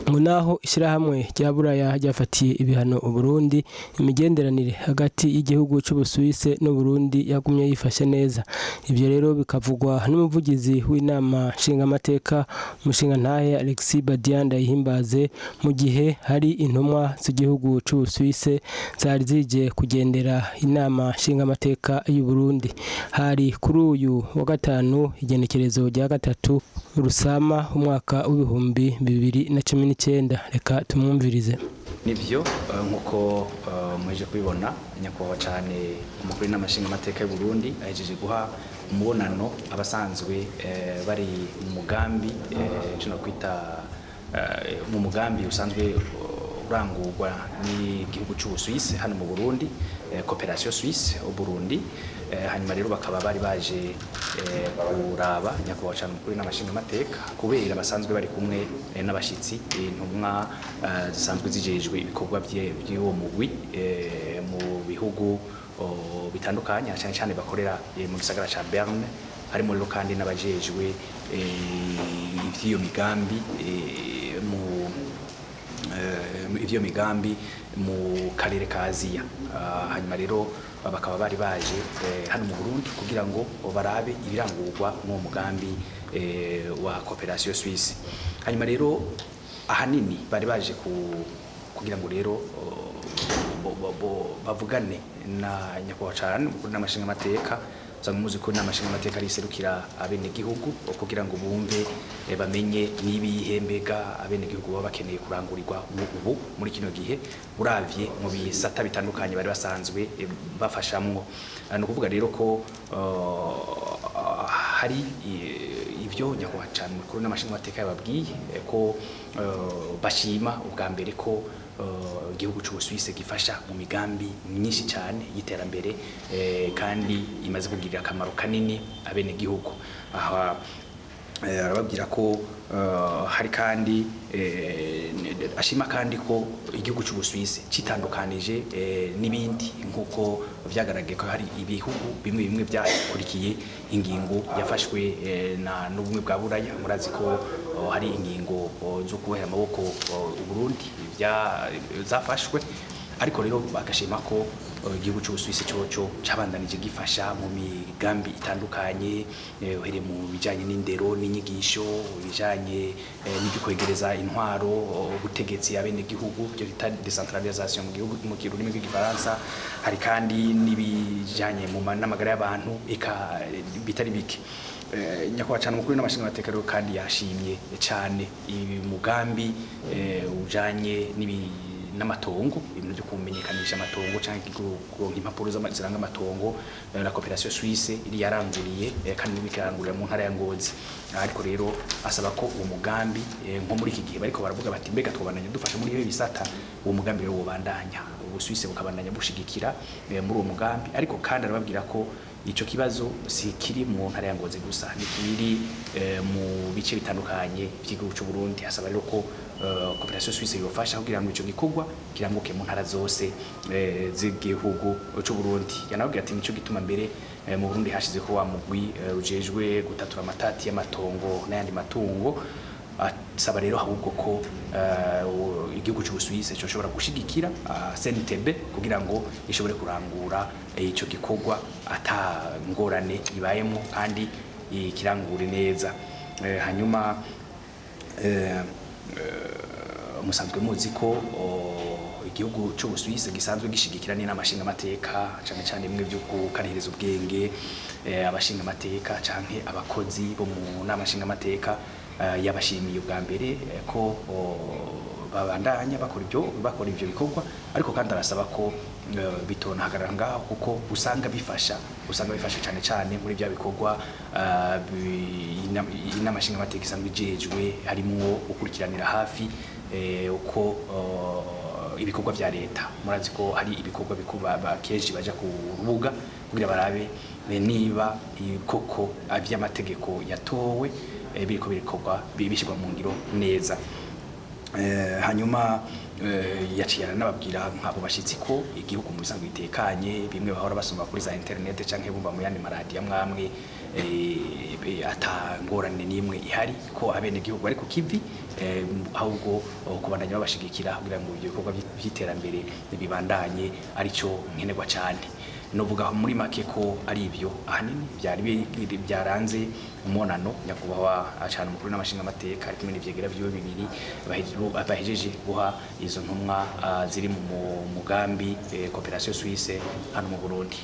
ngo naho ishyirahamwe rya Buraya ryafatiye ibihano Burundi, imigenderanire hagati y'igihugu c'Ubusuwise no Burundi yagumye yifashe neza. Ibyo rero bikavugwa n'umuvugizi w'inama nshingamateka umushingantahe Alexis Badian Ndayihimbaze, mu gihe hari intumwa z'igihugu c'Ubusuwise zari zije kugendera inama nshingamateka y'u Burundi. Hari kuri uyu wa gatanu igenekerezo rya gatatu Rusama umwaka w'ibihumbi 2019. Reka tumwumvirize. Nivyo nkuko mweje kubibona nyakubahwa cyane umukuru n'amashinga amateka y'u Burundi ahejeje guha umubonano abasanzwe bari mu mugambi cyo kwita mu mugambi usanzwe urangurwa n'igihugu c'Ubusuwise hano mu Burundi, Coopération Suisse au Burundi. Hanyuma rero bakaba bari baje kuraba nyakubahwa cyane umukuru n'amashinga amateka kubera basanzwe bari kumwe n'abashitsi intumwa zisanzwe zijejwe ibikorwa by'uwo mugwi mu bihugu bitandukanye cyane cyane bakorera mu gisagara ca Berne, harimo rero kandi n'abajejwe ivyo migambi ivyo migambi mu karere ka Aziya. Hanyuma rero bakaba bari baje hano mu Burundi kugira ngo barabe ibirangurwa mu mugambi wa Coopération Suisse. Hanyuma rero ahanini bari baje kugira ngo rero bavugane na nyakubahwa cyane umukuru n'amashinga amateka, usanga muzi ko n'amashinga amateka riserukira abene gihugu kugira ngo bumve bamenye n'ibihembega abene gihugu baba bakeneye kurangurirwa ubu muri kino gihe uravye mu bisata bitandukanye bari basanzwe bafashamwo. No kuvuga rero ko hari ivyo nyakubahwa cyane umukuru n'amashinga amateka yababwiye ko bashima ubwa mbere ko igihugu c'Ubusuwise gifasha mu migambi myinshi cyane y'iterambere kandi imaze kugirira akamaro kanini abene gihugu. Aha arababwira ko hari kandi ashima kandi ko igihugu c'Ubusuwise citandukanije n'ibindi nkuko vyagaragaye ko hari ibihugu bimwe byakurikiye ingingo yafashwe n'ubumwe bwa Buraya. Murazi ko hari ingingo zo kuhera amaboko Burundi zafashwe, ariko rero bagashima ko igihugu c'Ubusuwise cyoco cabandanije gifasha mu migambi itandukanye uhere mu bijanye n'indero n'inyigisho, bijanye n'igikwegereza intwaro ubutegetsi abene gihugu byo bita decentralisation mu gihugu mu kirurimi rw'igifaransa. Hari kandi n'ibijanye mu n'amagara y'abantu eka bitari bike. Nyakubahwa cyane umukuru n'amashinga amateka rero kandi yashimye cyane umugambi ujanye n'amatongo, ibintu byo kumenyekanisha amatongo cyangwa kuronka impapuro ziranga amatongo la Coopération Suisse iri yaranguriye kandi bikarangurira mu ntara ya Ngozi. Ariko rero asaba ko uwo mugambi nko muri iki gihe bariko baravuga bati mbega twobandanya dufasha muri iyo bisata, uwo mugambi rero wobandanya Ubusuwise bukabandanya bushigikira muri uwo mugambi. Ariko kandi arababwira ko ico kibazo si kiri mu ntara ya Ngozi gusa, ni kiri mu bice bitandukanye by'igihugu c'u Burundi. Asaba rero ko Coopération Suisse yofasha kugira ngo ico gikorwa kiranguke mu ntara zose z'igihugu c'u Burundi. Yanababwira ati nico gituma mbere mu Burundi hashize ko wa mugwi ujejwe gutatura amatati y'amatongo n'ayandi matungo. Asaba rero ahubwo ko igihugu c'Ubusuwise cyo shobora gushigikira CNTB kugira ngo ishobore kurangura ico gikorwa ata ngorane ibayemo kandi kirangure neza. Hanyuma musanzwe muzi ko igihugu c'Ubusuwise gisanzwe gishigikira n'amashinga amateka cyane cyane bimwe byo kukarihiriza ubwenge abashinga amateka canke abakozi bo mu n'amashinga amateka. Yabashimiye ubwa mbere ko babandanya bakora ivyo bikorwa, ariko kandi arasaba ko bitonahagarara ngaho kuko usanga bifasha cyane cyane muri bya bikorwa n'amashinga amateka isanzwe ijejwe harimo gukurikiranira hafi uko ibikorwa vya leta. Murazi ko hari ibikorwa bikuba kenshi baja ku rubuga kugira barabe niba koko vy'amategeko yatowe biriko bikorwa bishirwa mu ngiro neza. hanyuma yaciye aranababwira nk'abo bashitsi ko igihugu mu bisanzwe gitekanye, bimwe bahora basoma kuri za internet canke bumva mu yandi maradiyo amwamwe atangorane n'imwe ihari, ko abene gihugu bari ku kivi, ahubwo kubandanya babashigikira kugira ngo ibikorwa by'iterambere bibandanye arico nkenerwa cyane. Novuga muri make ko ari ibyo ahanini byaranze umonano nyakubahwa acana umukuru n'amashinga amateka ari kumwe n'ivyegera byiwe bibiri bahejeje guha izo ntumwa ziri mu mugambi Coopération Suisse hano mu Burundi.